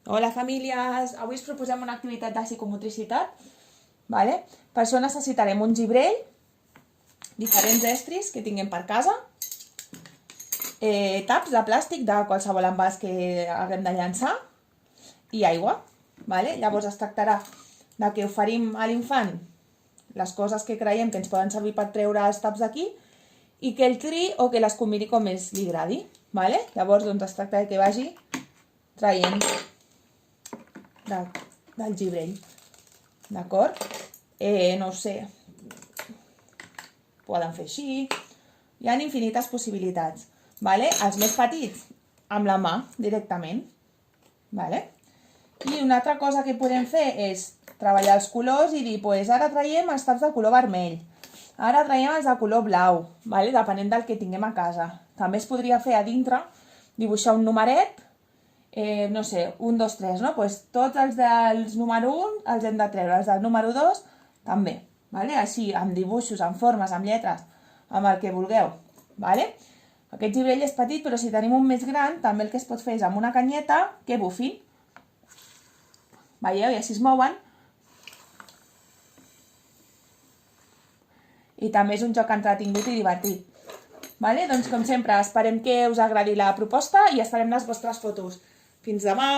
Hola famílies, avui us proposem una activitat de psicomotricitat. Vale? Per això necessitarem un gibrell, diferents estris que tinguem per casa, taps de plàstic de qualsevol envàs que haguem de llançar i aigua. Vale? Llavors es tractarà de que oferim a l'infant les coses que creiem que ens poden servir per treure els taps d'aquí i que ell triï o que les combini com més li agradi. Vale? Llavors doncs, es tracta de que vagi traient del gibrell, d'acord? No ho sé, poden fer així, hi ha infinites possibilitats, vale? Els més petits, amb la mà, directament, vale? I una altra cosa que podem fer és treballar els colors i dir, pues ara traiem els taps de color vermell, ara traiem els de color blau, vale? Depenent del que tinguem a casa. També es podria fer a dintre, dibuixar un numeret, no sé, 1, 2, 3, no? Pues tots els dels número 1 els hem de treure, els del número 2 també, vale? Així, amb dibuixos, amb formes, amb lletres, amb el que vulgueu, vale? Aquest gibrell és petit, però si tenim un més gran, també el que es pot fer és amb una canyeta que bufin. Veieu? I així es mouen. I també és un joc entretingut i divertit. Vale? Doncs, com sempre, esperem que us agradi la proposta i esperem les vostres fotos. Fins demà!